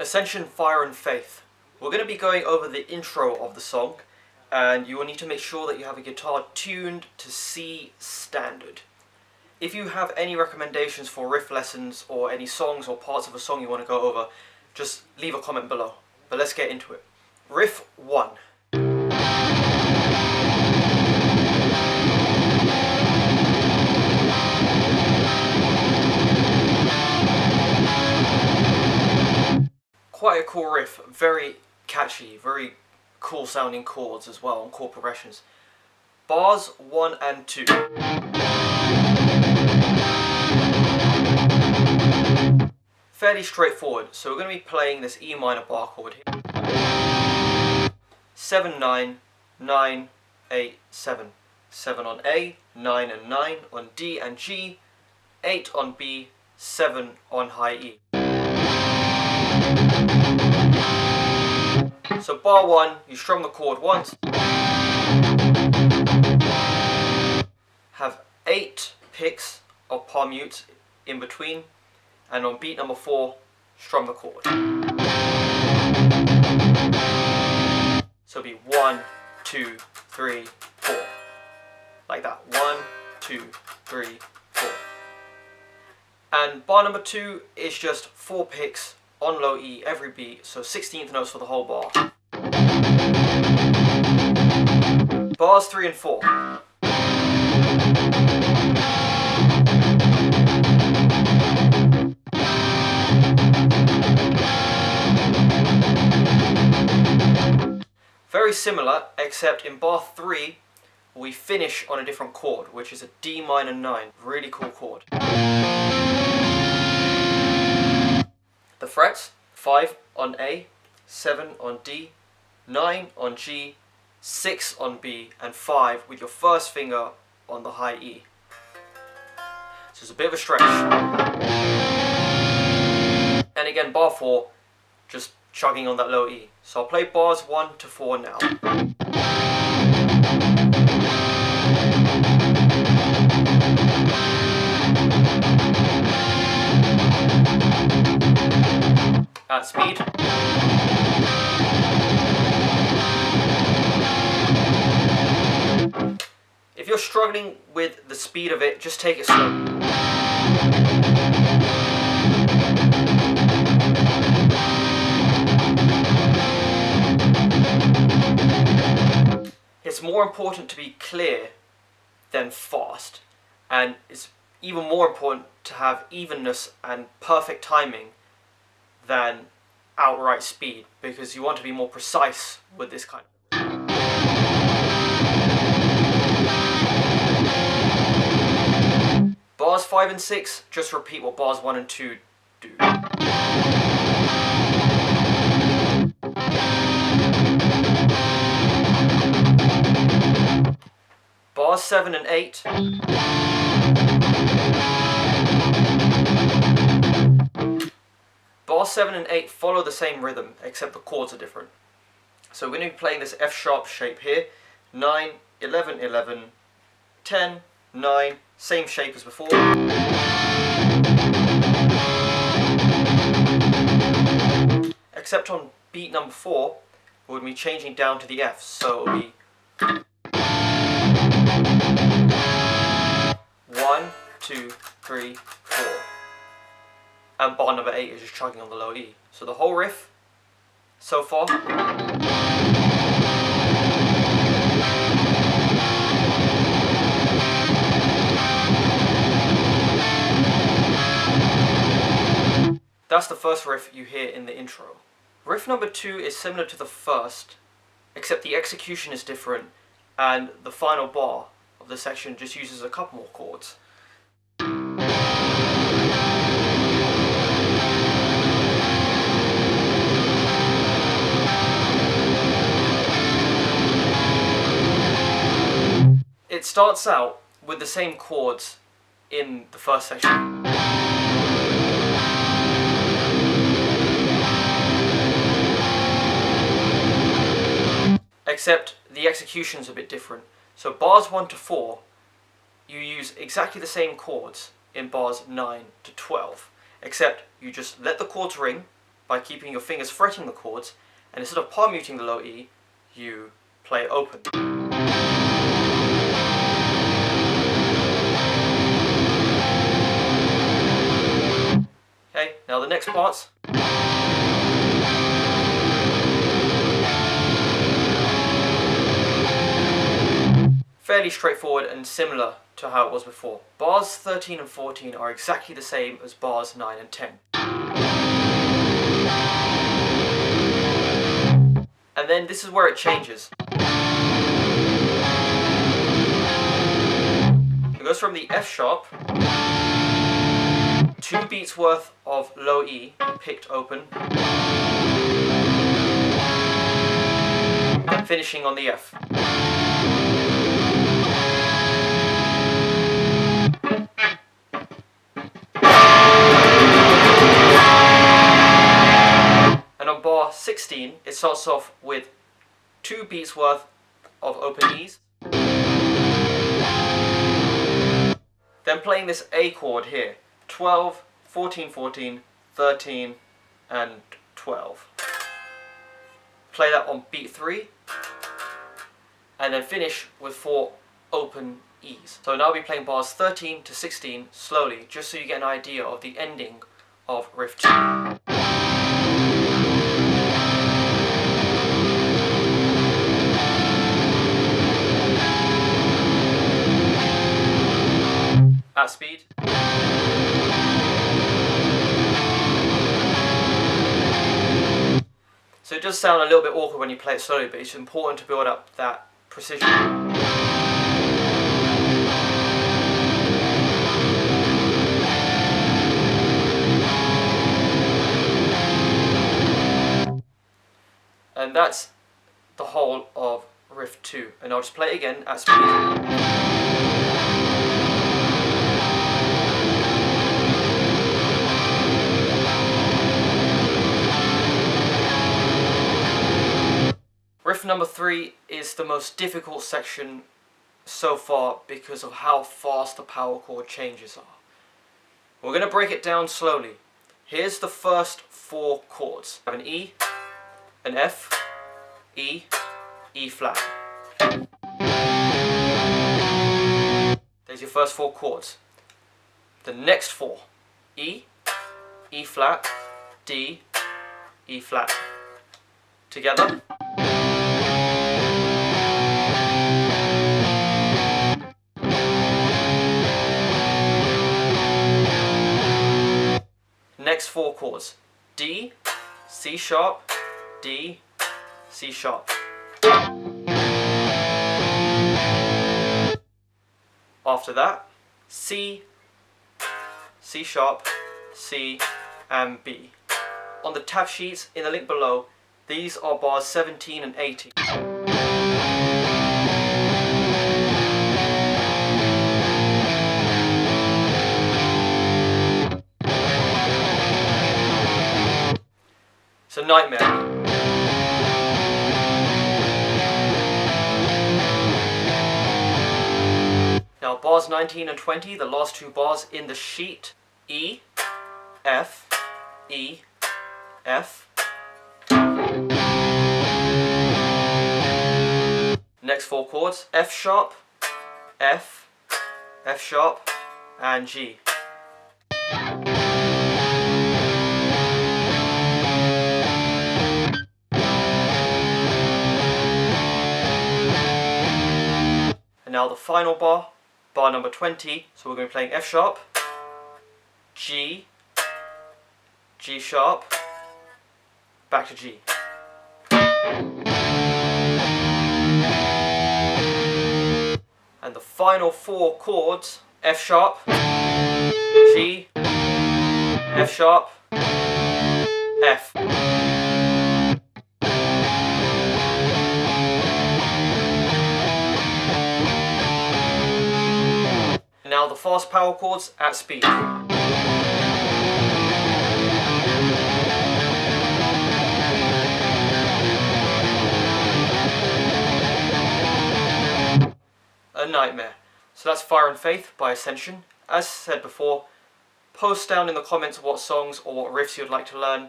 Ascension, Fire and Faith. We're going to be going over the intro of the song, and you will need to make sure that you have a guitar tuned to C standard. If you have any recommendations for riff lessons or any songs or parts of a song you want to go over, just leave a comment below. But let's get into it. Riff 1. Quite a cool riff, very catchy, very cool sounding chords as well, and chord progressions. Bars 1 and 2. Fairly straightforward, so we're going to be playing this E minor bar chord here. 7, 9, 9, 8, 7. 7 on A, 9 and 9 on D and G, 8 on B, 7 on high E. So bar 1, you strum the chord once, have 8 picks of palm mutes in between, and on beat number 4, strum the chord. So it'll be 1, 2, 3, 4. Like that. 1, 2, 3, 4. And bar number 2 is just 4 picks on low E every beat, so 16th notes for the whole bar. Bars 3 and 4. Very similar, except in bar 3 we finish on a different chord, which is a D minor 9. Really cool chord. The frets: 5 on A, 7 on D, 9 on G, 6 on B, and 5 with your first finger on the high E. So it's a bit of a stretch. And again, bar 4, just chugging on that low E. So I'll play bars 1 to 4 now. At speed. If you're struggling with the speed of it, just take it slow. It's more important to be clear than fast, and it's even more important to have evenness and perfect timing than outright speed, because you want to be more precise with this kind of. Bars 5 and 6, just repeat what bars 1 and 2 do. Bars 7 and 8. Bars 7 and 8 follow the same rhythm, except the chords are different. So we're going to be playing this F sharp shape here. 9, 11, 11, 10, 9, same shape as before. Except on beat number 4, we'll be changing down to the F, so it'll be 1, 2, 3, 4. And bar number 8 is just chugging on the low E. So the whole riff, so far. That's the first riff you hear in the intro. Riff number 2 is similar to the first, except the execution is different, and the final bar of the section just uses a couple more chords. It starts out with the same chords in the first section. Except the execution's a bit different. So bars 1 to 4, you use exactly the same chords in bars 9 to 12, except you just let the chords ring, by keeping your fingers fretting the chords, and instead of palm muting the low E, you play open. Okay, now the next parts. Fairly straightforward and similar to how it was before. Bars 13 and 14 are exactly the same as bars 9 and 10. And then this is where it changes. It goes from the F sharp, 2 beats worth of low E picked open, and finishing on the F. And on bar 16, it starts off with 2 beats worth of open E's, then playing this A chord here, 12, 14, 14, 13, and 12. Play that on beat 3, and then finish with 4 open E's. So now I'll be playing bars 13 to 16 slowly, just so you get an idea of the ending of Riff 2. At speed. So it does sound a little bit awkward when you play it slowly, but it's important to build up that precision. And that's the whole of Riff 2. And I'll just play it again at speed. Riff number 3 is the most difficult section so far because of how fast the power chord changes are. We're going to break it down slowly. Here's the first 4 chords. We have an E, an F, E, E flat. There's your first 4 chords. The next 4, E, E flat, D, E flat. Together. Next 4 chords, D, C sharp, D, C sharp. After that, C, C sharp, C, and B. On the tab sheets in the link below, these are bars 17 and 18. It's a nightmare. Now bars 19 and 20, the last 2 bars in the sheet, E, F, E, F. Next 4 chords, F sharp, F, F sharp, and G. And now the final bar, bar number 20, so we're going to be playing F sharp, G, G sharp, back to G. And the final 4 chords, F sharp, G, F sharp, F. Now the fast power chords at speed. A nightmare. So that's Fire and Faith by Ascension. As said before, post down in the comments what songs or what riffs you'd like to learn,